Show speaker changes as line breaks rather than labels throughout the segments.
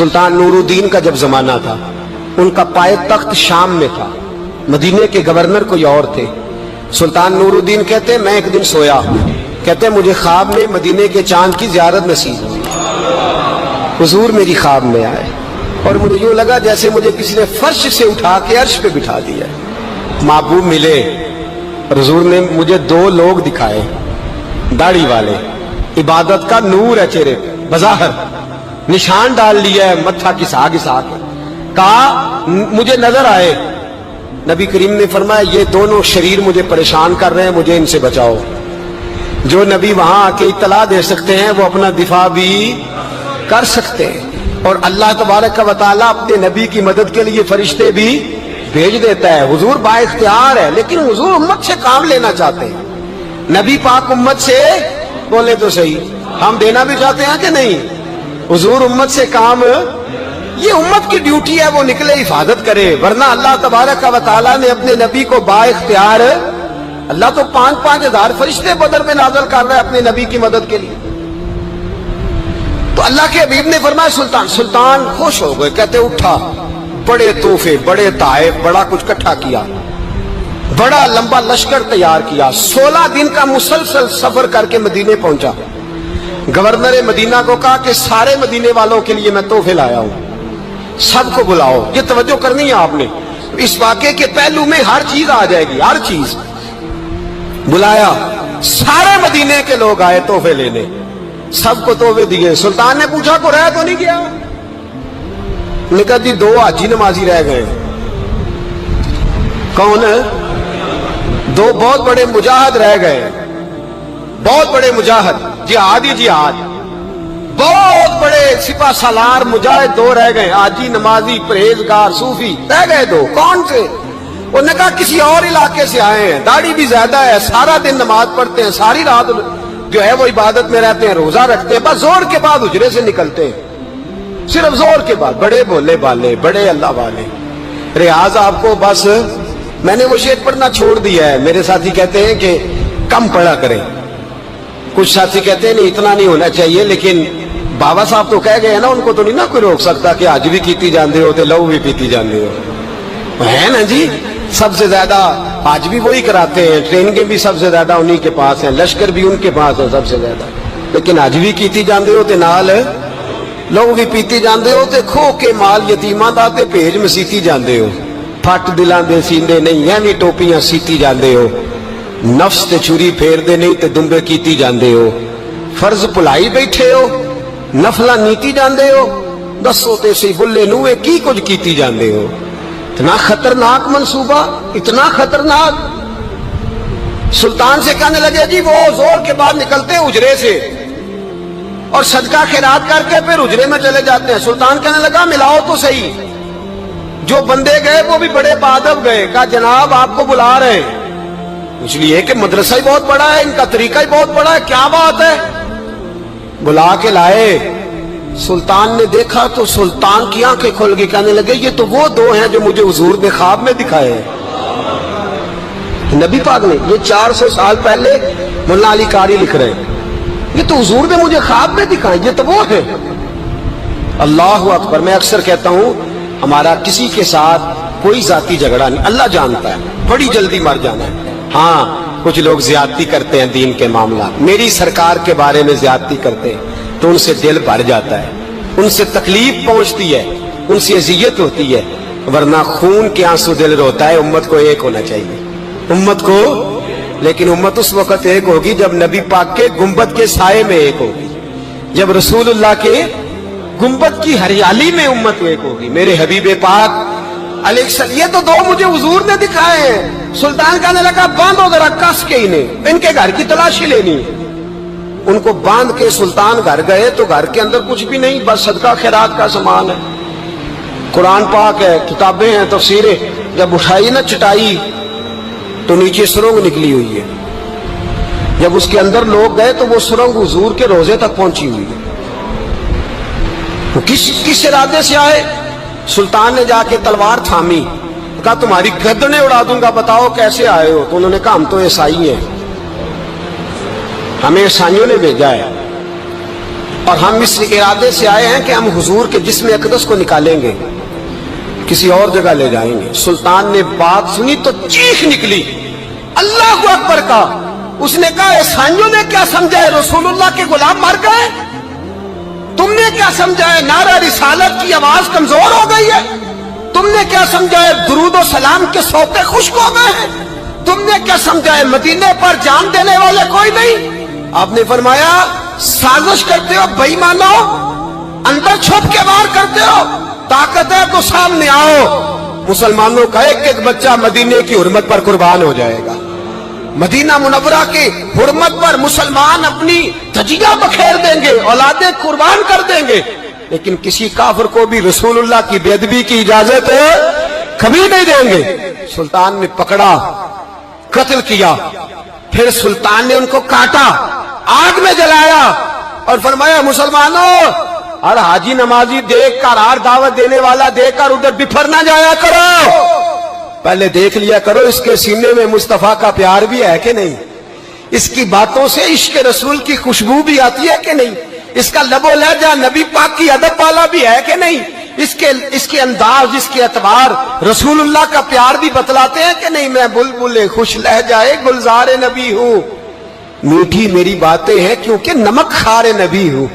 سلطان نورالدین کا جب زمانہ تھا، ان کا پائے تخت شام میں تھا، مدینے کے گورنر کوئی اور تھے۔ سلطان نورالدین کہتے میں ایک دن سویا، کہتے مجھے خواب میں مدینے کے چاند کی زیارت نصیب ہوئی، حضور میری خواب میں آئے اور مجھے یوں لگا جیسے مجھے کسی نے فرش سے اٹھا کے عرش پہ بٹھا دیا۔ محبوب ملے اور حضور نے مجھے دو لوگ دکھائے، داڑھی والے، عبادت کا نور ہے چہرے پہ، بظاہر نشان ڈال لیا ہے، متھا گھسا گھسا کے کہا مجھے نظر آئے۔ نبی کریم نے فرمایا یہ دونوں شریر مجھے پریشان کر رہے ہیں، مجھے ان سے بچاؤ۔ جو نبی وہاں آ کے اطلاع دے سکتے ہیں وہ اپنا دفاع بھی کر سکتے ہیں، اور اللہ تبارک و تعالیٰ اپنے نبی کی مدد کے لیے فرشتے بھی بھیج دیتا ہے۔ حضور با اختیار ہے، لیکن حضور امت سے کام لینا چاہتے ہیں۔ نبی پاک امت سے بولے تو صحیح، ہم دینا بھی چاہتے ہیں کہ نہیں؟ حضور امت سے کام، یہ امت کی ڈیوٹی ہے، وہ نکلے حفاظت کرے، ورنہ اللہ تبارک و تعالیٰ نے اپنے نبی کو با اختیار، اللہ تو 5,000 فرشتے بدر میں نازل کر رہا ہے اپنے نبی کی مدد کے لیے۔ تو اللہ کے حبیب نے فرمایا سلطان خوش ہو گئے، کہتے اٹھا، بڑے تحفے، بڑے تحائف، بڑا کچھ اکٹھا کیا، بڑا لمبا لشکر تیار کیا، 16 دن کا مسلسل سفر کر کے مدینے پہنچا۔ گورنر مدینہ کو کہا کہ سارے مدینے والوں کے لیے میں تحفے لایا ہوں، سب کو بلاؤ۔ یہ توجہ کرنی ہے آپ نے، اس واقعے کے پہلو میں ہر چیز آ جائے گی، ہر چیز۔ بلایا، سارے مدینے کے لوگ آئے تحفے لینے، سب کو تحفے دیے۔ سلطان نے پوچھا کو رہ تو نہیں گیا؟ انہوں نے کہا جی 2 حاجی نمازی رہ گئے۔ کون؟ 2 بہت بڑے مجاہد رہ گئے، بہت بڑے مجاہد، جہاد ہی جہاد، بہت بڑے سپہ سالار مجاہد 2 رہ گئے، حاجی نمازی پرہیزگار صوفی رہ گئے 2۔ کون سے؟ انہوں نے کہا کسی اور علاقے سے آئے ہیں، داڑھی بھی زیادہ ہے، سارا دن نماز پڑھتے ہیں، ساری رات جو ہے وہ عبادت میں رہتے ہیں، روزہ رکھتے ہیں، بس زور کے بعد حجرے سے نکلتے ہیں، صرف زور کے بعد۔ بڑے بولے بالے، بڑے اللہ والے۔ ریاض آپ کو بس میں نے وہ شعر پڑھنا چھوڑ دیا ہے، میرے ساتھی کہتے ہیں کہ کم پڑھا کریں، کچھ ساتھی کہتے ہیں نہیں اتنا نہیں ہونا چاہیے، لیکن بابا صاحب تو کہہ گئے نا، ان کو تو نہیں نا کوئی روک سکتا کہ آج بھی کیتی جاندے ہو تے لو بھی پیتی جاندے ہو، ہے نا جی؟ سب سے زیادہ آج بھی وہی کراتے ہیں، ٹریننگیں بھی سب سے زیادہ انہی کے پاس ہیں، لشکر بھی ان کے پاس ہے سب سے زیادہ، لیکن آج بھی کیتی جاندے ہو تے نال لوگ بھی پیتی جاندے ہو تے کھو کے مال یتیماں دا تے بھیج مسیتی جاندے ہو، پھٹ دلاں دے سیندے نہیں ایویں ٹوپیاں سیتی جاندے ہو، نفس تے چھری پھیر دے نہیں تے دمبے کیتی جاندے ہو، فرض بھلائی بیٹھے ہو، نفلاں نیتی جاندے ہو، دسو تے سی بلے نوے کی کچھ کیتی جاندے ہو۔ اتنا خطرناک منصوبہ، اتنا خطرناک۔ سلطان سے کہنے لگے جی وہ زور کے بعد نکلتے ہیں اجرے سے اور صدقہ خیرات کر کے پھر اجرے میں چلے جاتے ہیں۔ سلطان کہنے لگا ملاؤ تو صحیح۔ جو بندے گئے وہ بھی بڑے بادب گئے، کہا جناب آپ کو بلا رہے ہیں، اس لیے کہ مدرسہ ہی بہت بڑا ہے، ان کا طریقہ ہی بہت بڑا ہے، کیا بات ہے؟ بلا کے لائے۔ سلطان نے دیکھا تو سلطان کی آنکھیں کھل گئی، کہنے لگے یہ تو وہ 2 ہیں جو مجھے حضور نے خواب میں دکھائے ہیں۔ نبی پاک نے، یہ 400 سال پہلے مولانا علی قاری لکھ رہے ہیں، یہ تو حضور نے مجھے خواب میں دکھائے، یہ تو وہ ہے۔ اللہ اکبر۔ میں اکثر کہتا ہوں ہمارا کسی کے ساتھ کوئی ذاتی جھگڑا نہیں، اللہ جانتا ہے، بڑی جلدی مر جانا ہے۔ ہاں کچھ لوگ زیادتی کرتے ہیں دین کے معاملات، میری سرکار کے بارے میں زیادتی کرتے ہیں تو ان سے دل بھر جاتا ہے، ان سے تکلیف پہنچتی ہے، ان سے اذیت ہوتی ہے، ورنہ خون کے آنسو دل روتا ہے۔ امت کو ایک ہونا چاہیے، امت کو، لیکن امت اس وقت ایک ہوگی جب نبی پاک کے گنبد کے سائے میں ایک ہوگی، جب رسول اللہ کے گنبد کی ہریالی میں امت ایک ہوگی۔ میرے حبیب پاک علیہ السلام، یہ تو 2 مجھے حضور نے دکھائے ہیں۔ سلطان کہنے لگا باندھو ذرا کس کے انہیں، ان کے گھر کی تلاشی لینی ہے۔ ان کو باندھ کے سلطان گھر گئے تو گھر کے اندر کچھ بھی نہیں، بس صدقہ خیرات کا سامان ہے، قرآن پاک ہے، کتابیں ہیں، تفسیریں۔ جب اٹھائی نا چٹائی تو نیچے سرنگ نکلی ہوئی ہے، جب اس کے اندر لوگ گئے تو وہ سرنگ حضور کے روزے تک پہنچی ہوئی ہے۔ وہ کس ارادے سے آئے؟ سلطان نے جا کے تلوار تھامی، کہا تمہاری گردنیں اڑا دوں گا، بتاؤ کیسے آئے ہو؟ تو انہوں نے کہا ہم تو عیسائی ہیں، ہمیں عیسائیوں نے بھیجا ہے۔ اور ہم اس ارادے سے آئے ہیں کہ ہم حضور کے جسم اقدس کو نکالیں گے، کسی اور جگہ لے جائیں گے۔ سلطان نے بات سنی تو چیخ نکلی، اللہ اکبر کا۔ اس نے کہا عیسائیوں نے کیا سمجھا ہے رسول اللہ کے غلام مر گئے؟ تم نے کیا سمجھا ہے نعرہ رسالت کی آواز کمزور ہو گئی ہے؟ تم نے کیا سمجھا ہے درود و سلام کے سوتے خشک ہو گئے ہیں؟ تم نے کیا سمجھا ہے مدینے پر جان دینے والے کوئی نہیں؟ آپ نے فرمایا سازش کرتے ہو بے ایمانو، اندر چھپ کے وار کرتے ہو، طاقت ہے تو سامنے آؤ۔ مسلمانوں کا ایک ایک بچہ مدینے کی حرمت پر قربان ہو جائے گا، مدینہ منورہ کی حرمت پر مسلمان اپنی دھجیاں بکھیر دیں گے، اولادیں قربان کر دیں گے، لیکن کسی کافر کو بھی رسول اللہ کی بے ادبی کی اجازت کبھی نہیں دیں گے۔ سلطان نے پکڑا، قتل کیا، پھر سلطان نے ان کو کاٹا، آگ میں جلایا اور فرمایا مسلمانوں، ہر حاجی نمازی دیکھ کر، ہر دعوت دینے والا دیکھ کر ادھر بفر نہ جایا کرو، پہلے دیکھ لیا کرو اس کے سینے میں مصطفیٰ کا پیار بھی ہے کہ نہیں، اس کی باتوں سے عشق رسول کی خوشبو بھی آتی ہے کہ نہیں، اس کا لب و لہجہ نبی پاک کی ادب والا بھی ہے کہ نہیں، اس کے انداز، اس کے اعتبار رسول اللہ کا پیار بھی بتلاتے ہیں کہ نہیں۔ میں بلبل خوش لہجہ گلزار نبی ہوں، میٹھی میری باتیں ہیں کیونکہ نمک خار نبی ہوں۔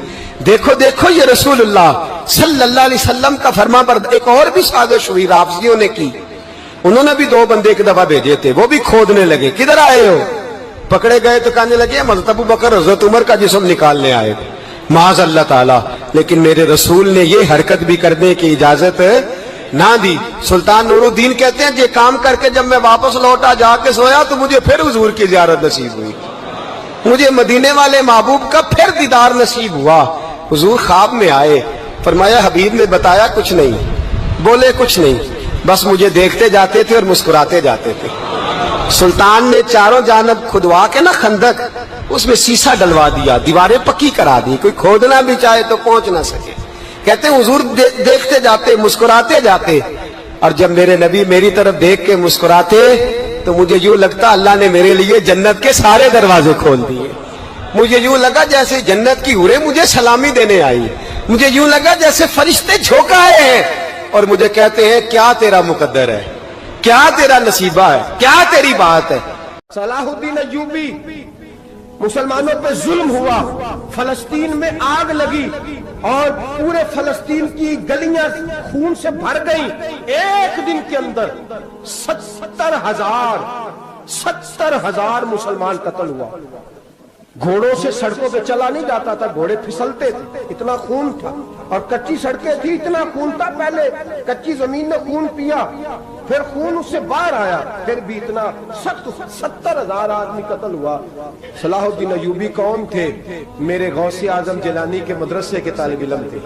دیکھو دیکھو یہ رسول اللہ صلی اللہ علیہ وسلم کا فرما بردار۔ ایک اور بھی سازش ہوئی رافضیوں نے کی، انہوں نے بھی 2 بندے ایک دفعہ بھیجے تھے، وہ بھی کھودنے لگے، کدھر آئے ہو؟ پکڑے گئے تو کہنے لگے حضرت ابوبکر حضرت عمر کا جسم نکالنے آئے تھے، معاذ اللہ تعالی، لیکن میرے رسول نے یہ حرکت بھی کرنے کی اجازت نہ دی۔ سلطان نور الدین کہتے ہیں یہ کام کر کے جب میں واپس لوٹا، جا کے سویا تو مجھے پھر حضور کی زیارت نصیب ہوئی، مجھے مدینے والے محبوب کا پھر دیدار نصیب ہوا۔ حضور خواب میں آئے، فرمایا حبیب نے بتایا کچھ نہیں، بولے کچھ نہیں، بس مجھے دیکھتے جاتے تھے اور مسکراتے جاتے تھے۔ سلطان نے چاروں جانب کھدوا کے نا خندق، اس میں سیسا ڈلوا دیا، دیواریں پکی کرا دی، کوئی کھودنا بھی چاہے تو پہنچ نہ سکے۔ کہتے ہیں حضور دیکھتے جاتے، مسکراتے جاتے، اور جب میرے نبی میری طرف دیکھ کے مسکراتے تو مجھے یوں لگتا اللہ نے میرے لیے جنت کے سارے دروازے کھول دیے۔ مجھے یوں لگا جیسے جنت کی حوریں مجھے سلامی دینے آئی، مجھے یوں لگا جیسے فرشتے جھونک آئے ہیں اور مجھے کہتے ہیں کیا تیرا مقدر ہے، کیا تیرا نصیبہ ہے، کیا تیری بات ہے۔
صلاح الدین ایوبی، مسلمانوں پہ ظلم ہوا، فلسطین میں آگ لگی اور پورے فلسطین کی گلیاں خون سے بھر گئیں۔ ایک دن کے اندر 70,000 مسلمان قتل ہوا۔ گھوڑوں سے سڑکوں پہ چلا نہیں جاتا تھا، گھوڑے پھسلتے تھے، اتنا خون تھا، اور کچی سڑکیں تھی، اتنا خون تھا، پہلے کچی زمین نے خون پیا، پھر خون اس سے باہر آیا، پھر بھی اتنا 70,000 آدمی قتل ہوا۔ صلاح الدین ایوبی کون تھے؟ میرے غوث اعظم جیلانی کے مدرسے کے طالب علم تھے۔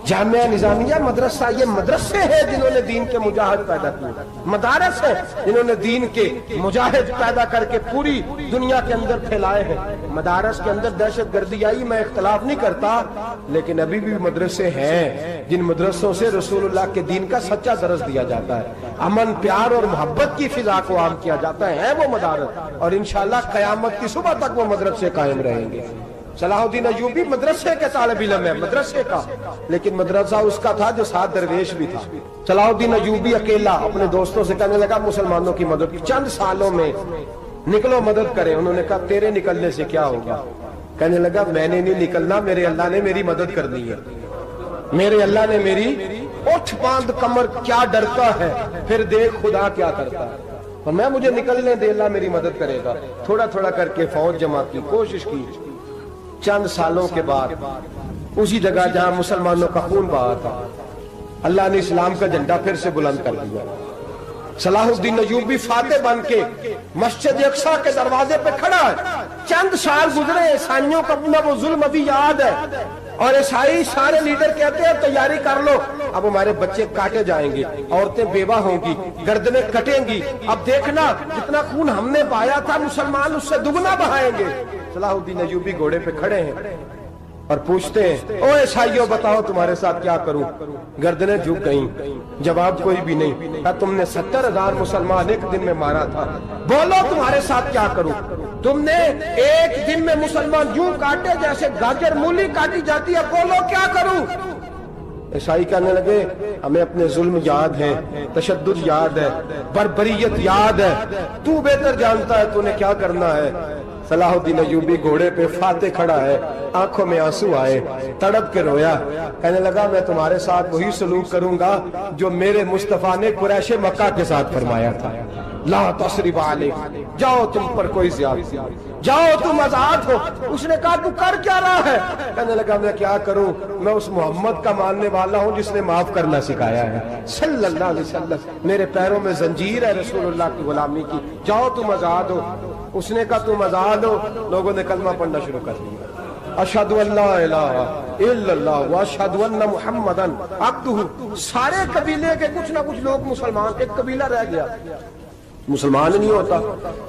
جامعہ نظامیہ مدرسہ، یہ مدرسے ہیں جنہوں نے دین کے مجاہد پیدا کیے، مدارس ہیں جنہوں نے دین کے مجاہد پیدا کر کے پوری دنیا کے اندر پھیلائے ہیں۔ مدارس کے اندر دہشت گردی آئی، میں اختلاف نہیں کرتا، لیکن ابھی بھی مدرسے ہیں جن مدرسوں سے رسول اللہ کے دین کا سچا درس دیا جاتا ہے، امن، پیار اور محبت کی فضا کو عام کیا جاتا ہے وہ مدارس، اور انشاءاللہ قیامت کی صبح تک وہ مدرسے قائم رہیں گے۔ صلاح الدین ایوبی مدرسے کے طالب علم ہے، مدرسے کا، لیکن مدرسہ اس کا تھا جو ساتھ درویش بھی تھا۔ صلاح الدین ایوبی اکیلا اپنے دوستوں سے کہنے لگا مسلمانوں کی مدد چند سالوں میں نکلو مدد کریں۔ انہوں نے کہا تیرے نکلنے سے کیا ہوگا؟ کہنے لگا میں نے نہیں نکلنا، میرے اللہ نے میری مدد کرنی ہے، میرے اللہ نے میری اٹھ باندھ کمر، کیا ڈرتا ہے پھر دیکھ خدا کیا کرتا ہے، اور میں مجھے نکلنے دے، اللہ میری مدد کرے گا۔ تھوڑا تھوڑا کر کے فوج جمع کی، کوشش کی، چند سالوں کے بعد اسی جگہ جہاں مسلمانوں کا خون بہا تھا اللہ نے اسلام کا جھنڈا پھر سے بلند کر دیا۔ صلاح الدین ایوبی فاتح بن کے مسجد اقصی کے دروازے پہ کھڑا ہے۔ چند سال گزرے، عیسائیوں کا اپنا وہ ظلم ابھی یاد ہے، اور عیسائی سارے لیڈر کہتے ہیں تیاری کر لو، اب ہمارے بچے کاٹے جائیں گے، عورتیں بیوہ ہوں گی، گردنیں کٹیں گی، اب دیکھنا جتنا خون ہم نے بہایا تھا مسلمان اس سے دگنا بہائیں گے۔ صلاح الدین ایوبی گھوڑے پہ کھڑے ہیں اور پوچھتے ہیں او عیسائیوں بتاؤ تمہارے ساتھ کیا کروں؟ گردنیں جھک گئیں، جواب کوئی بھی نہیں۔ تم نے 70,000 مسلمان ایک دن میں مارا تھا، بولو تمہارے ساتھ کیا کروں؟ تم نے ایک دن میں مسلمان یوں کاٹے جیسے گاجر مولی کاٹی جاتی ہے، بولو کیا کروں؟ عیسائی کہنے لگے ہمیں اپنے ظلم یاد ہے، تشدد یاد ہے، بربریت یاد ہے، تو بہتر جانتا ہے تو نے کیا کرنا ہے۔ صلاح الدین ایوبی گھوڑے پہ فاتح کھڑا ہے، آنکھوں میں آنسو آئے، تڑپ کے رویا، کہنے لگا میں تمہارے ساتھ وہی سلوک کروں گا جو میرے مصطفیٰ نے قریش مکہ کے ساتھ فرمایا تھا، لا تصریب علیکم، جاؤ تم پر کوئی زیادتی، جاؤ تم آزاد ہو۔ اس نے کہا تو کر کیا رہا ہے؟ کہنے لگا میں کیا کروں، میں اس محمد کا ماننے والا ہوں جس نے معاف کرنا سکھایا ہے صلی اللہ علیہ وسلم، میرے پیروں میں زنجیر ہے رسول اللہ کی غلامی کی، جاؤ تم آزاد ہو۔ اس نے کہا تم آزاد ہو، لوگوں نے کلمہ پڑھنا شروع کر دیا، اشہد ان لا الہ الا اللہ واشہد ان محمدً عبدہ۔ سارے قبیلے کے کچھ نہ کچھ لوگ مسلمان، ایک قبیلہ رہ گیا مسلمان نہیں ہوتا۔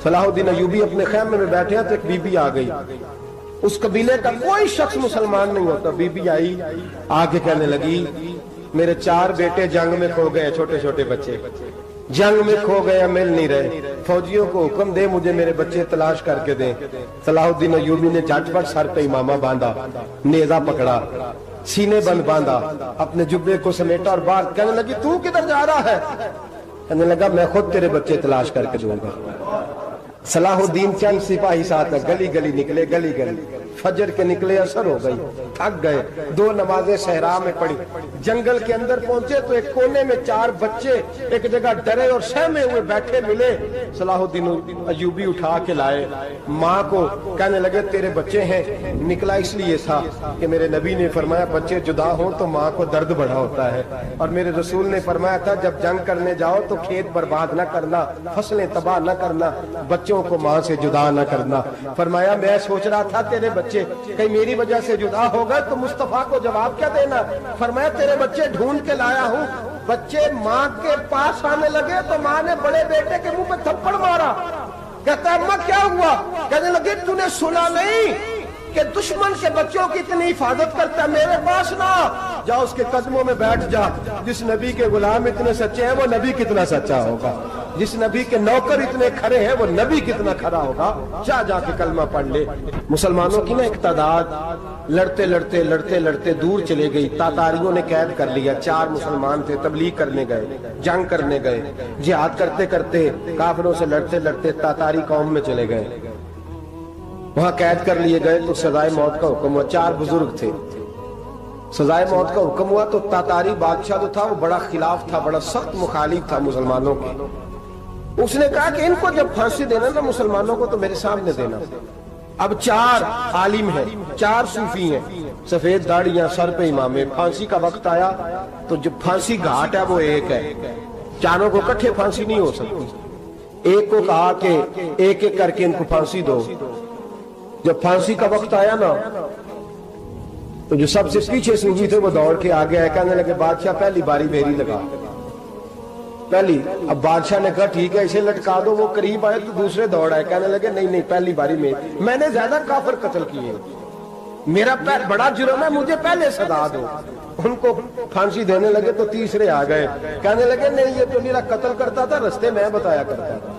صلاح الدین ایوبی اپنے خیمے میں بیٹھے ہیں تو ایک بی بی آ گئی، اس قبیلے کا کوئی شخص مسلمان نہیں ہوتا۔ بی بی آئی، آگے کہنے لگی میرے 4 بیٹے جنگ میں کھو گئے، چھوٹے چھوٹے بچے جنگ میں کھو گئے، مل نہیں رہے، فوجیوں کو حکم دے مجھے میرے بچے تلاش کر کے دیں۔ صلاح الدین ایوبی نے جھٹ پٹ سر پہ امامہ باندھا، نیزہ پکڑا، سینے بند باندھا، اپنے جبے کو سمیٹا اور باہر کہنے لگی تو کدھر جا رہا ہے؟ کہنے لگا میں خود تیرے بچے تلاش کر کے دوں گا۔ صلاح الدین چند سپاہی ساتھ گلی گلی نکلے، گلی گلی فجر کے نکلے، اثر ہو گئی، تھک گئے، 2 نمازیں صحرا میں پڑھی، جنگل کے اندر پہنچے تو ایک کونے میں 4 بچے ایک جگہ ڈرے اور سہمے ہوئے بیٹھے ملے۔ صلاح الدین ایوبی اٹھا کے لائے، ماں کو کہنے لگے تیرے بچے ہیں، نکلا اس لیے تھا کہ میرے نبی نے فرمایا بچے جدا ہوں تو ماں کو درد بڑا ہوتا ہے، اور میرے رسول نے فرمایا تھا جب جنگ کرنے جاؤ تو کھیت برباد نہ کرنا، فصلیں تباہ نہ کرنا، بچوں کو ماں سے جدا نہ کرنا۔ فرمایا میں سوچ رہا تھا تیرے بچے کہیں میری وجہ سے جدا ہو گئے تو مصطفیٰ کو جواب کیا دینا؟ فرمایا تیرے بچے ڈھونڈ کے لایا ہوں۔ بچے ماں کے پاس آنے لگے تو ماں نے بڑے بیٹے کے منہ پہ تھپڑ مارا، کہتا ہے اماں کیا ہوا؟ کہنے لگے تو نے سنا نہیں کہ دشمن کے بچوں کی اتنی حفاظت کرتا ہے، میرے پاس نہ جا، اس کے قدموں میں بیٹھ جا۔ جس نبی کے غلام اتنے سچے ہیں وہ نبی کتنا سچا ہوگا، جس نبی کے نوکر اتنے کھڑے ہیں وہ نبی کتنا کھڑا ہوگا، جا جا کے کلمہ پڑھ لے۔ مسلمانوں کی نا ایک تعداد لڑتے لڑتے لڑتے لڑتے دور چلے گئی، تاتاریوں نے قید کر لیا، 4 مسلمان تھے، تبلیغ کرنے گئے، جنگ کرنے گئے، جہاد کرتے کرتے کافروں سے لڑتے لڑتے تاتاری قوم میں چلے گئے، وہاں قید کر لیے گئے تو سزائے موت کا حکم ہوا۔ 4 بزرگ تھے، سزائے موت کا حکم ہوا تو تاتاری بادشاہ جو تھا وہ بڑا خلاف تھا، بڑا سخت مخالف تھا مسلمانوں کے۔ اس نے کہا کہ ان کو جب پھانسی دینا نا مسلمانوں کو تو میرے سامنے دینا۔ اب 4 عالم ہیں، 4 صوفی ہیں، سفید داڑیاں، سر پہ امامے، پھانسی کا وقت آیا تو جو پھانسی گھاٹ ہے وہ ایک ہے، چاروں کو اکٹھے پھانسی نہیں ہو سکتی۔ ایک کو کہا کہ ایک ایک کر کے ان کو پھانسی دو۔ جب پھانسی کا وقت آیا نا تو جو سب سے پیچھے صوفی تھے وہ دوڑ کے آگے آئے، کہنے لگے بادشاہ پہلی باری میری لگا پہلی۔ اب بادشاہ نے کہا ٹھیک ہے اسے لٹکا دو۔ وہ قریب آئے تو دوسرے دوڑ آئے، کہنے لگے نہیں نہیں پہلی باری میں نے زیادہ کافر قتل کیے، میرا بڑا جرم ہے، مجھے پہلے سزا دو۔ ان کو پھانسی دینے لگے تو تیسرے آ گئے، کہنے لگے نہیں یہ تو میرا قتل کرتا تھا، رستے میں بتایا کرتا تھا،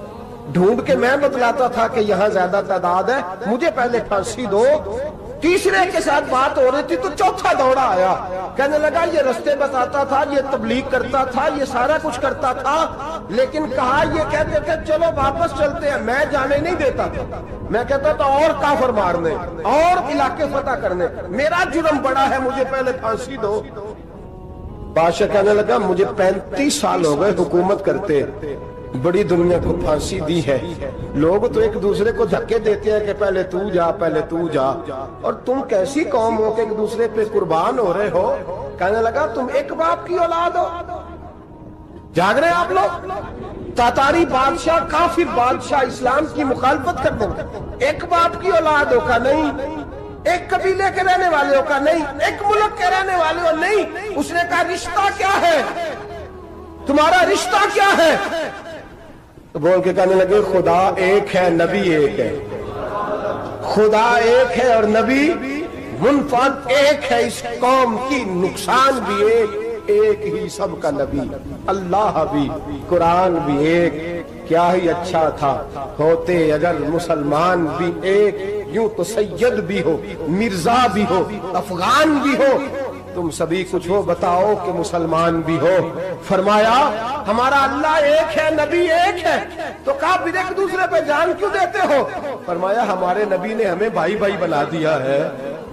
ڈھونڈ کے میں بتلاتا تھا کہ یہاں زیادہ تعداد ہے، مجھے پہلے پھانسی دو۔ تیسرے کے ساتھ بات ہو رہی تھی تو چوتھا دوڑا آیا، کہنے لگا یہ رستے بتاتا تھا، یہ تبلیغ کرتا تھا، یہ سارا کچھ کرتا تھا، لیکن کہا یہ کہتے تھے چلو واپس چلتے ہیں، میں جانے نہیں دیتا تھا، میں کہتا تھا اور کافر مارنے اور علاقے فتح کرنے، میرا جرم بڑا ہے، مجھے پہلے پھانسی دو۔ بادشاہ کہنے لگا مجھے 35 سال ہو گئے حکومت کرتے، بڑی دنیا کو پھانسی دی ہے، لوگ تو ایک دوسرے کو دھکے دیتے ہیں کہ پہلے تو جا پہلے تو جا، اور تم کیسی قوم ہو کہ ایک دوسرے پہ قربان ہو رہے ہو۔ کہنے لگا تم ایک باپ کی اولاد ہو، جاگ رہے آپ لوگ؟ تاتاری بادشاہ، کافر بادشاہ، اسلام کی مخالفت کرتے ہیں، ایک باپ کی اولاد ہو کا نہیں، ایک قبیلے کے رہنے والے ہو کا نہیں، ایک ملک کے رہنے والے ہو نہیں۔ اس نے کہا رشتہ کیا ہے تمہارا، رشتہ کیا ہے؟ بول کے کہنے لگے خدا ایک ہے، نبی ایک ہے، خدا ایک ہے اور نبی منفرد ایک ہے، اس قوم کی نقصان بھی ایک، ایک ہی سب کا نبی، اللہ بھی، قرآن بھی ایک، کیا ہی اچھا تھا ہوتے اگر مسلمان بھی ایک، یوں تو سید بھی ہو، مرزا بھی ہو، افغان بھی ہو، تم سبھی کچھ ہو بتاؤ کہ مسلمان بھی ہو۔ فرمایا ہمارا اللہ ایک ہے، نبی ایک ہے، تو کہا پھر ایک دوسرے پہ جان کیوں دیتے ہو؟ فرمایا ہمارے نبی نے ہمیں بھائی بھائی بنا دیا ہے،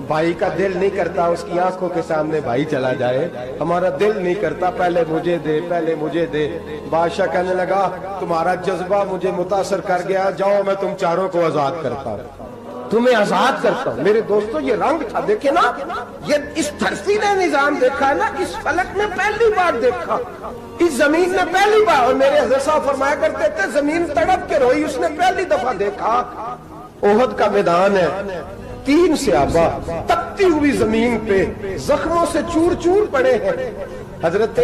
بھائی کا دل نہیں کرتا اس کی آنکھوں کے سامنے بھائی چلا جائے، ہمارا دل نہیں کرتا پہلے مجھے دے پہلے مجھے دے۔ بادشاہ کہنے لگا تمہارا جذبہ مجھے متاثر کر گیا، جاؤ میں تم چاروں کو آزاد کرتا ہوں، تمہیں آزاد کرتا ہوں۔ میرے دوستو یہ رنگ تھا، دیکھیں نا، یہ اس دھرتی نے نظام دیکھا ہے نا، اس فلک میں پہلی بار دیکھا، اس زمین نے پہلی بار، اور میرے حضرت صاحب فرمایا کرتے تھے زمین تڑپ کے روئی، اس نے پہلی دفعہ دیکھا۔ احد کا میدان ہے، 3 صحابہ تپتی ہوئی زمین پہ زخموں سے چور چور پڑے ہیں۔ حضرت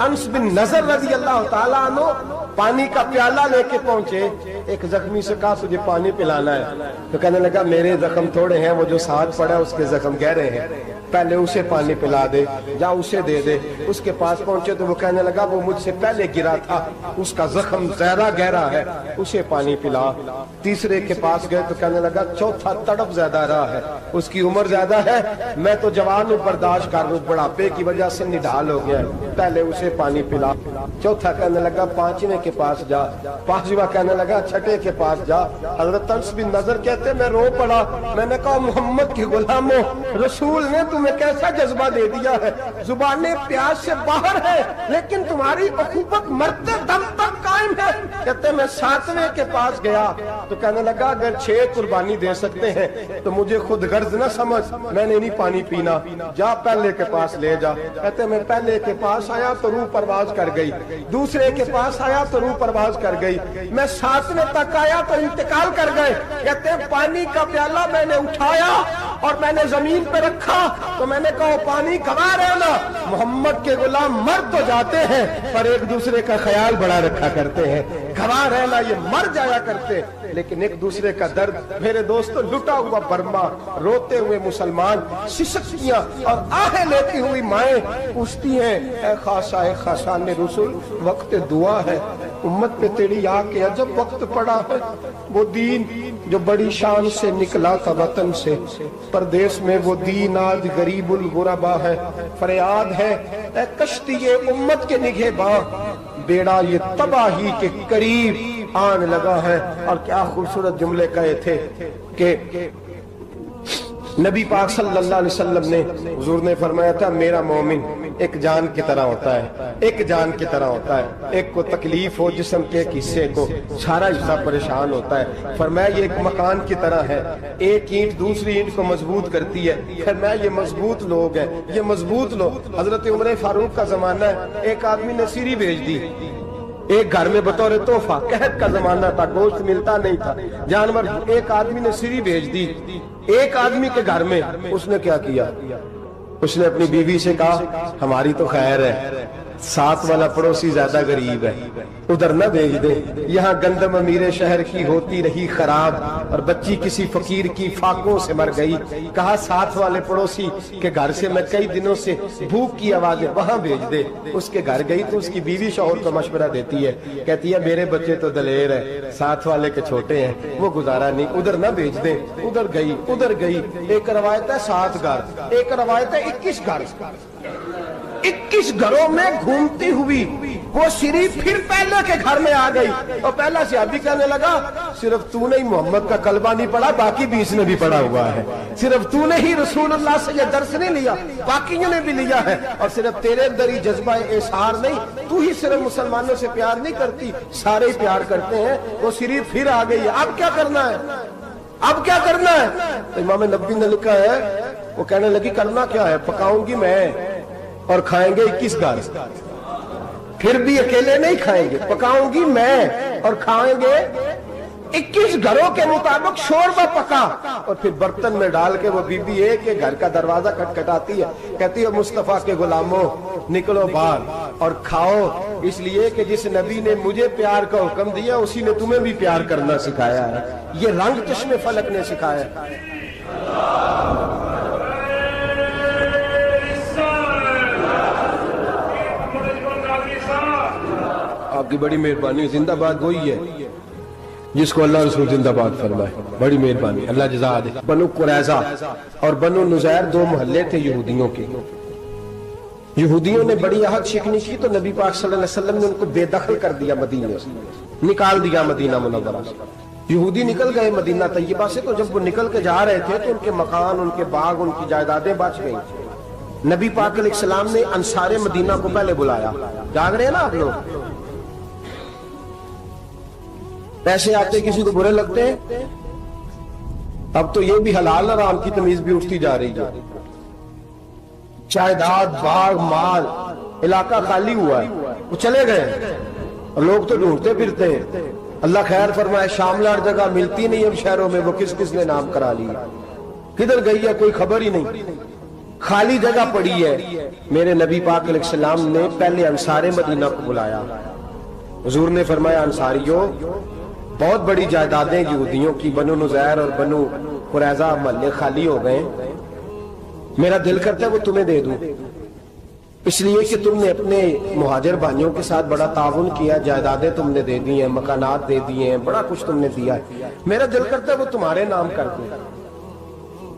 انس بن نضر رضی اللہ تعالیٰ عنہ پانی کا پیالہ لے کے پہنچے، ایک زخمی سے کہا تجھے پانی پلانا ہے، تو کہنے لگا میرے زخم تھوڑے ہیں، وہ جو ساتھ پڑا اس کے زخم گہرے ہیں، پہلے اسے پانی پلا دے، جا اسے دے دے۔ اس کے پاس پہنچے تو وہ کہنے لگا وہ مجھ سے پہلے گرا تھا، اس کا زخم زیادہ گہرا ہے، اسے پانی پلا۔ تیسرے کے پاس گئے تو کہنے لگا چوتھا تڑپ زیادہ رہا ہے، اس کی عمر زیادہ ہے، میں تو جوان ہوں برداشت کر لوں، بڑھاپے کی وجہ سے نڈھال ہو گیا ہے، پہلے اسے پانی پلا۔ چوتھا کہنے لگا 5ویں کے پاس جا، 5واں کہنے لگا 6ٹھے کے پاس جا۔ حضرت انس بن نضر کہتے میں رو پڑا، میں نے کہا محمد کے غلاموں، رسول نے تمہیں کیسا جذبہ دے دیا ہے، زبانیں پیاس سے باہر ہے لیکن تمہاری اخوت مرتے دم تک قائم ہے۔ کہتے میں 7ویں کے پاس گیا تو کہنے لگا اگر 6 قربانی دے سکتے ہیں تو مجھے خود غرض نہ سمجھ، میں نے نہیں پانی پینا، جا پہلے کے پاس لے جا۔ کہتے میں پہلے کے پاس آیا تو روح پرواز کر گئی، دوسرے کے پاس آیا تو روح پرواز کر گئی، میں 7ویں تک آیا تو انتقال کر گئے۔ کہتے ہیں پانی کا پیالہ میں نے اٹھایا اور میں نے زمین پہ رکھا تو میں نے کہا پانی گوا رہنا، محمد کے غلام مر تو جاتے ہیں پر ایک دوسرے کا خیال بڑا رکھا کرتے ہیں، گوا رہنا یہ مر جایا کرتے لیکن ایک دوسرے کا درد۔ میرے دوستو لٹا ہوا برما، روتے ہوئے مسلمان، سسکیاں اور آہیں لیتی ہوئی مائیں پوچھتی ہیں اے خاصا اے خاصان رسول، وقت دعا ہے، امت پہ تیری آ کے عجب وقت پڑا ہے۔ وہ دین جو بڑی شان سے نکلا تھا وطن سے، پردیس میں وہ دین آج غریب الغربا ہے، فریاد ہے اے کشتی امت کے نگہباں، بیڑا یہ تباہی کے قریب آن لگا ہے۔ اور کیا خوبصورت جملے کہے تھے کہ نبی پاک صلی اللہ علیہ وسلم نے، حضور نے فرمایا تھا میرا مومن ایک جان کی طرح ہوتا ہے، ایک جان کی طرح ہوتا ہے، ایک کو تکلیف ہو جسم کے ایک حصے کو، سارا حصہ پریشان ہوتا ہے۔ فرمایا یہ ایک مکان کی طرح ہے، ایک اینٹ دوسری اینٹ کو مضبوط کرتی ہے۔ فرمایا یہ مضبوط لوگ ہیں، یہ مضبوط لوگ۔ حضرت عمر فاروق کا زمانہ ہے، ایک آدمی نے سیری بھیج دی ایک گھر میں بطور تحفہ، قحط کا زمانہ تھا، گوشت ملتا نہیں تھا، جانور، ایک آدمی نے سیری بھیج دی ایک آدمی کے گھر میں۔ اس نے کیا کیا؟ اس نے اپنی بیوی سے کہا ہماری تو خیر ہے، ساتھ والا پڑوسی زیادہ غریب ہے، ادھر نہ بھیج دے، یہاں گندم امیر شہر کی ہوتی رہی خراب اور بچی کسی فقیر کی فاقوں سے مر گئی، کہا ساتھ والے پڑوسی کے گھر سے میں کئی دنوں سے بھوک کی آوازیں وہاں بھیج دے۔ اس کے گھر گئی تو اس کی بیوی شوہر کو مشورہ دیتی ہے، کہتی ہے میرے بچے تو دلیر ہے، ساتھ والے کے چھوٹے ہیں، وہ گزارا نہیں، ادھر نہ بھیج دے۔ ادھر گئی، ایک روایت ہے 7 گھر، ایک روایت ہے 21 گھر، 21 گھروں میں گھومتی ہوئی وہ سری پھر پہلے کے گھر میں آ گئی اور پہلا صحابی کہنے لگا صرف تو نے ہی محمد کا کلمہ نہیں پڑھا، باقی 20 نے بھی پڑھا ہوا ہے، صرف تو نے ہی رسول اللہ سے یہ درس نہیں لیا، باقیوں نے بھی لیا ہے، اور صرف تیرے اندر ہی جذبہ احسار نہیں، تو ہی صرف مسلمانوں سے پیار نہیں کرتی، سارے ہی پیار کرتے ہیں۔ وہ سری پھر آ گئی، اب کیا کرنا ہے؟ اب کیا کرنا ہے؟ تو امام نبوی نے لکھا ہے، وہ کہنے لگی کرنا کیا ہے، پکاؤں گی میں اور کھائیں گے 21 گھر، پھر بھی اکیلے نہیں کھائیں گے، پکاؤں گی میں اور کھائیں گے 21 گھروں کے مطابق شوربہ پکا، اور پھر برتن میں ڈال کے وہ بی بی ایک ایک گھر کا دروازہ کھٹکھٹاتی ہے، کہتی ہے مصطفیٰ کے غلاموں نکلو باہر اور کھاؤ، اس لیے کہ جس نبی نے مجھے پیار کا حکم دیا اسی نے تمہیں بھی پیار کرنا سکھایا ہے، یہ رنگ چشم فلک نے سکھایا ہے۔ آپ کی بڑی مہربانی, زندہ باد وہی ہے جس کو اللہ رسول زندہ باد فرمائے, بڑی مہربانی, اللہ جزا دے. بنو قریظہ اور بنو نذیر دو محلے تھے یہودیوں کے. یہودیوں نے بڑی عہد شکنی کی تو نبی پاک صلی اللہ علیہ وسلم نے ان کو بے دخل کر دیا, مدینے سے نکال دیا مدینہ منورہ سے. یہودی نکل گئے مدینہ طیبہ سے, تو جب وہ نکل کے جا رہے تھے تو ان کے مکان, ان کے باغ, ان کی جائیدادیں بچ گئیں. نبی پاک علیہ السلام نے انصار مدینہ کو پہلے بلایا. جاگ رہے ہیں نا آپ لوگ؟ پیسے آتے کسی کو برے لگتے ہیں, اب تو یہ بھی حلال حرام کی تمیز بھی اٹھتی جا رہی ہے. جائیداد, باغ, مال, علاقہ خالی ہوا ہے, وہ چلے گئے اور لوگ تو ڈھونڈتے پھرتے ہیں. اللہ خیر فرمائے, شاملہ ہر جگہ ملتی نہیں اب شہروں میں, وہ کس کس نے نام کرا لی, کدھر گئی ہے کوئی خبر ہی نہیں, خالی جگہ پڑی ہے. میرے نبی پاک علیہ السلام نے پہلے انصار مدینہ کو بلایا. حضور نے فرمایا, انصاریوں بہت بڑی جائیدادیں یہودیوں کی, بنو نذیر اور بنو قریظہ محلے خالی ہو گئے, میرا دل کرتا ہے وہ تمہیں دے دوں, اس لیے کہ تم نے اپنے مہاجر بھائیوں کے ساتھ بڑا تعاون کیا, جائیدادیں تم نے دے دی ہیں, مکانات دے دیے ہیں, بڑا کچھ تم نے دیا ہے, میرا دل کرتا ہے وہ تمہارے نام کر دوں.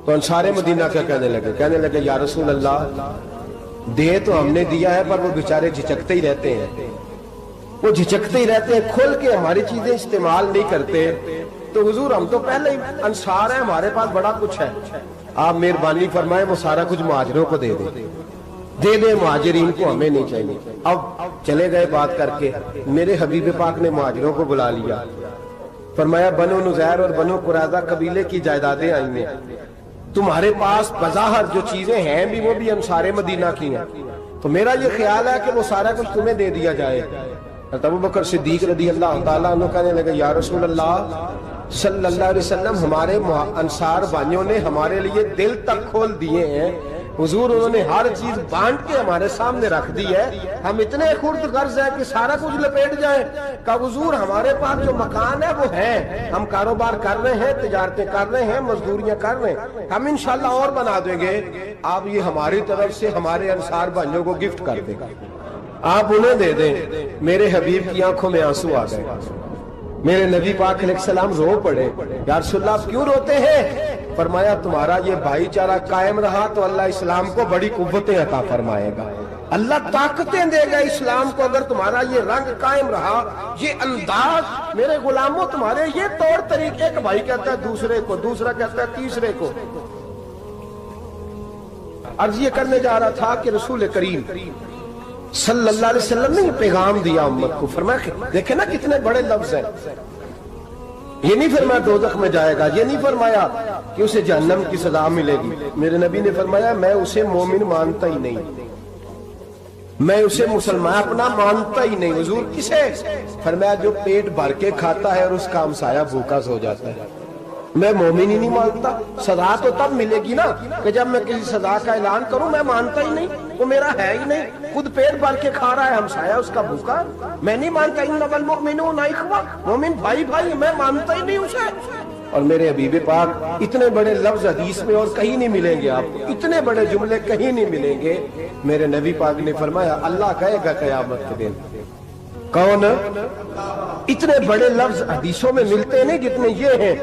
تو انصار مدینہ کیا کہنے لگے یا رسول اللہ, دے تو ہم نے دیا ہے پر وہ بیچارے جھچکتے ہی رہتے ہیں, وہ جھچکتے ہی رہتے ہیں, کھول کے ہماری چیزیں استعمال نہیں کرتے. تو حضور ہم تو پہلے ہی انصار ہیں, ہمارے پاس بڑا کچھ ہے, آپ مہربانی فرمائیں وہ سارا کچھ مہاجروں کو دے دے, مہاجرین کو ہمیں نہیں چاہیے. اب چلے گئے بات کر کے, میرے حبیب پاک نے مہاجروں کو بلا لیا. فرمایا بنو نذیر اور بنو قریظہ قبیلے کی جائیدادیں آئی ہیں, تمہارے پاس بظاہر جو چیزیں ہیں بھی وہ بھی انصار مدینہ کی ہیں, تو میرا یہ خیال ہے کہ وہ سارا کچھ تمہیں دے دیا جائے. ابو بکر صدیق رضی اللہ تعالیٰ عنہ کہنے لگے یا رسول اللہ صلی اللہ علیہ وسلم, ہمارے انصار بھائیوں نے ہمارے لیے دل تک کھول دیے ہیں حضور, انہوں نے ہر چیز بانٹ کے ہمارے سامنے رکھ دی ہے, ہم اتنے خرد غرض ہے کہ سارا کچھ لپیٹ جائیں. کہ حضور ہمارے پاس جو مکان ہے وہ ہے, ہم کاروبار کر رہے ہیں, تجارتیں کر رہے ہیں, مزدوریاں کر رہے ہیں, ہم انشاءاللہ اور بنا دیں گے, آپ یہ ہماری طرف سے ہمارے انصار بھائیوں کو گفٹ کر دیں, آپ انہیں دے دیں. میرے حبیب کی آنکھوں میں آنسو آ گئے, میرے نبی پاک علیہ السلام رو پڑے, یا رسول اللہ آپ کیوں روتے ہیں؟ فرمایا تمہارا یہ بھائی چارہ قائم رہا تو اللہ اسلام کو بڑی قوتیں عطا فرمائے گا, اللہ طاقتیں دے گا اسلام کو, اگر تمہارا یہ رنگ قائم رہا, یہ انداز. میرے غلاموں تمہارے یہ طور طریقے, ایک بھائی کہتا ہے دوسرے کو, دوسرا کہتا ہے تیسرے کو. عرض یہ کرنے جا رہا تھا کہ رسول کریم صلی اللہ علیہ وسلم نے یہ پیغام دیا امت کو. فرمایا دیکھیں نا کتنے بڑے لفظ ہیں, یہ نہیں فرمایا دوزخ میں جائے گا, یہ نہیں فرمایا کہ اسے جہنم کی سزا ملے گی. میرے نبی نے فرمایا میں اسے مومن مانتا ہی نہیں, میں اسے مسلمان اپنا مانتا ہی نہیں. حضور کسے؟ فرمایا جو پیٹ بھر کے کھاتا ہے اور اس کا ہمسایہ بھوکا سو جاتا ہے. میں مومن ہی نہیں مانتا. سزا تو تب ملے گی نا کہ جب میں کسی سزا کا اعلان کروں, میں مانتا ہی نہیں, وہ میرا ہے ہی نہیں, خود پیٹ بھر کے کھا رہا ہے, ہمسایہ اس کا بھوکا, میں نہیں مانتا. انما المؤمنون اخوہ, مومن بھائی بھائی, میں مانتا ہی نہیں اسے. اور میرے حبیب پاک اتنے بڑے لفظ حدیث میں اور کہیں نہیں ملیں گے, آپ کو اتنے بڑے جملے کہیں نہیں ملیں گے. میرے نبی پاک نے فرمایا اللہ کہے گا قیامت کے دن, کون؟ اتنے بڑے لفظ حدیثوں میں ملتے نہیں جتنے یہ ہیں.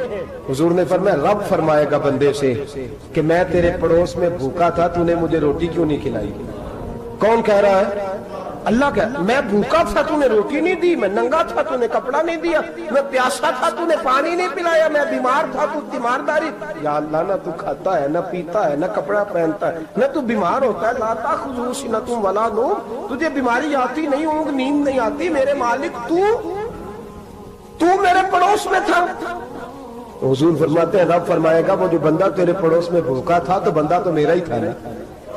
حضور نے فرمایا رب فرمائے گا بندے سے کہ میں تیرے پڑوس میں بھوکا تھا, تو نے مجھے روٹی کیوں نہیں کھلائی؟ کون کہہ رہا ہے؟ اللہ کہہ, میں بھوکا تھا تو نے روٹی نہیں دی, میں ننگا تھا تو نے کپڑا نہیں دیا, میں پیاسا تھا تو نے پانی نہیں پلایا, میں بیمار تھا تو تیمارداری. یا اللہ نہ تو کھاتا ہے, نہ پیتا ہے, نہ کپڑا پہنتا ہے, نہ تو بیمار ہوتا ہے. لا تاخذہ سنۃ ولا نوم, تجھے بیماری آتی نہیں, اونگ نیند نہیں آتی. میرے مالک تو میرے پڑوس میں تھا. حضور فرماتے ہیں رب فرمائے گا وہ جو بندہ تیرے پڑوس میں بھوکا تھا تو بندہ تو میرا ہی تھا نا,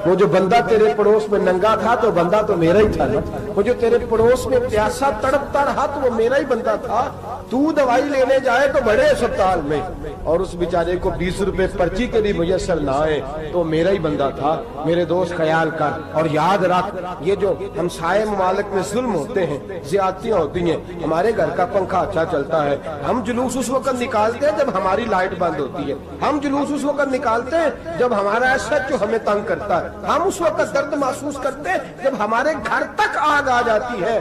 وہ جو بندہ تیرے پڑوس میں ننگا تھا تو بندہ تو میرا ہی تھا نا, وہ جو تیرے پڑوس میں پیاسا تڑپتا رہا تو وہ میرا ہی بندہ تھا. تو دوائی لینے جائے تو بڑے اسپتال میں اور اس بیچارے کو 20 روپے پرچی کے لیے میسر نہ آئے تو میرا ہی بندہ تھا. میرے دوست خیال کر اور یاد رکھ, یہ جو ہمسائے ممالک میں ظلم ہوتے ہیں, زیادتیاں ہوتی ہیں. ہمارے گھر کا پنکھا اچھا چلتا ہے, ہم جلوس اس وقت نکالتے ہیں جب ہماری لائٹ بند ہوتی ہے, ہم جلوس اس وقت نکالتے ہیں جب ہمارا SHO ہمیں تنگ کرتا ہے, ہم اس وقت درد محسوس کرتے ہیں جب ہمارے گھر تک آگ آ جاتی ہے.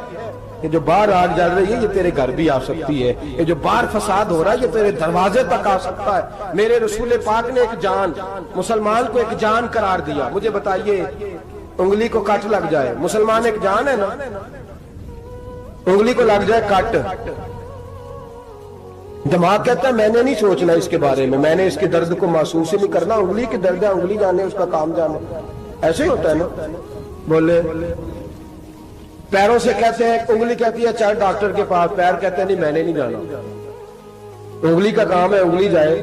یہ جو باہر آگ جل رہی ہے یہ تیرے گھر بھی آ سکتی ہے، یہ جو باہر فساد ہو رہا ہے یہ تیرے دروازے تک آ سکتا ہے۔ میرے رسول پاک نے ایک جان، مسلمان کو ایک جان قرار دیا۔ مجھے بتائیے انگلی کو کٹ لگ جائے، مسلمان ایک جان ہے نا، انگلی کو لگ جائے کٹ، دماغ کہتا ہے میں نے نہیں سوچنا اس کے بارے میں نے اس کے درد کو محسوس ہی نہیں کرنا، انگلی کی درد ہے، انگلی جانے اس کا کام جانے، ایسے ہی ہوتا ہے نا۔ بولے پیروں سے کہتے ہیں، انگلی کہتی ہے چل ڈاکٹر کے پاس، پیر کہتے ہیں نہیں میں نے نہیں جانا، انگلی کا کام ہے انگلی جائے،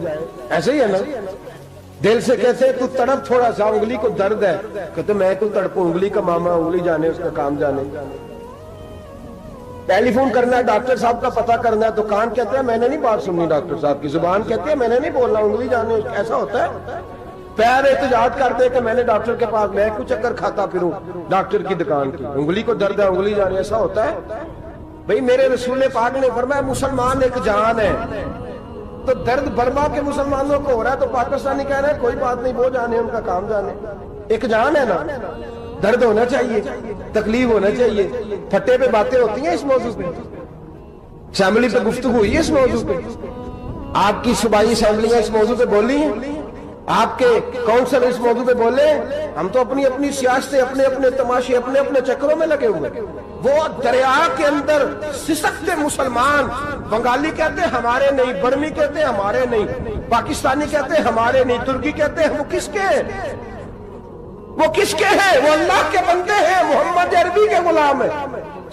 ایسے ہی ہے نا۔ دل سے کہتے ہیں تو تڑپ تھوڑا سا، انگلی کو درد ہے، کہتے میں تو تڑپوں، انگلی کا ماما، انگلی جانے اس کا کام جانے۔ ٹیلی فون کرنا ہے ڈاکٹر صاحب کا پتہ کرنا ہے تو کان کہتے ہیں میں نے نہیں بات سننی ڈاکٹر صاحب کی، زبان کہتی ہے میں نے نہیں بولنا، انگلی جانے، ایسا ہوتا ہے۔ پیر احتجاج کرتے کہ میں نے ڈاکٹر کے پاس، میں کیوں چکر کھاتا پھروں ڈاکٹر کی دکان کی، انگلی کو درد ہے انگلی جانے، ایسا ہوتا ہے بھئی۔ میرے رسول پاک نے فرمایا مسلمان ایک جان ہے، تو درد برما کے مسلمانوں کو ہو رہا ہے تو پاکستانی کہہ رہے ہیں کوئی بات نہیں، وہ جانے ان کا کام جانے، ایک جان ہے نا۔ درد ہونا چاہیے، تکلیف ہونا چاہیے، پھٹے پہ باتیں ہوتی ہیں اس موضوع پہ، اسمبلی پہ گفتگو ہوئی ہے اس موضوع پہ، آپ کی صوبائی اسمبلیاں اس موضوع پہ بولی ہیں، آپ کے کونسل اس موضوع پہ بولے ہیں۔ ہم تو اپنی اپنی سیاستیں، اپنے اپنے تماشے، اپنے اپنے چکروں میں لگے ہوئے۔ وہ دریا کے اندر سسکتے مسلمان، بنگالی کہتے ہیں ہمارے نہیں، برمی کہتے ہیں ہمارے نہیں، پاکستانی کہتے ہیں ہمارے نہیں، ترکی کہتے ہیں وہ کس کے ہیں؟ وہ کس کے ہیں؟ وہ اللہ کے بندے ہیں، محمد عربی کے غلام ہیں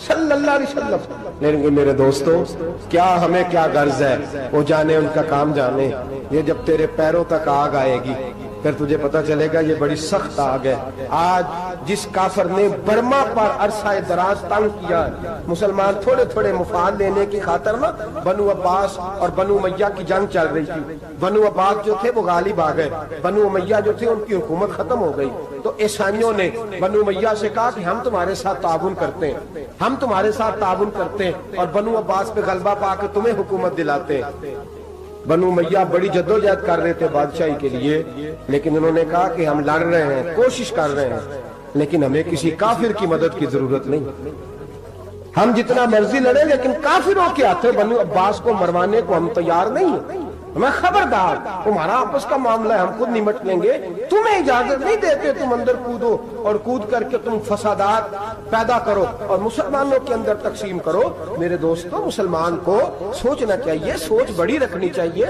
صلی اللہ علیہ وسلم۔ لیکن میرے دوستو کیا ہمیں کیا غرض ہے، وہ جانے ان کا کام جانے۔ یہ جب تیرے پیروں تک آگ آئے گی پھر تجھے پتا چلے گا یہ بڑی سخت آگ ہے۔ آج جس کافر نے برما پر عرصہ دراز تنگ کیا ہے، مسلمان تھوڑے تھوڑے مفاد لینے کی خاطر نا، بنو عباس اور بنو امیہ کی جنگ چل رہی تھی، بنو عباس جو تھے وہ غالب آ گئے، بنو امیہ جو تھے ان کی حکومت ختم ہو گئی، تو عیسائیوں نے بنو امیہ سے کہا کہ ہم تمہارے ساتھ تعاون کرتے ہیں، ہم تمہارے ساتھ تعاون کرتے ہیں اور بنو عباس پہ غلبہ پا کے تمہیں حکومت دلاتے ہیں۔ بنو امیہ بڑی جدوجہد کر رہے تھے بادشاہی کے لیے، لیکن انہوں نے کہا کہ ہم لڑ رہے ہیں، کوشش کر رہے ہیں، لیکن ہمیں کسی کافر کی مدد کی ضرورت نہیں، ہم جتنا مرضی لڑیں لیکن کافروں کے ہاتھوں بنو عباس کو مروانے کو ہم تیار نہیں ہیں۔ میں خبردار، تمہارا آپس کا معاملہ ہے، ہم خود نمٹ لیں گے، تمہیں اجازت نہیں دیتے تم اندر کودو اور کود کر کے تم فسادات پیدا کرو اور مسلمانوں کے اندر تقسیم کرو۔ میرے دوستو مسلمان کو سوچنا چاہیے، سوچ بڑی رکھنی چاہیے۔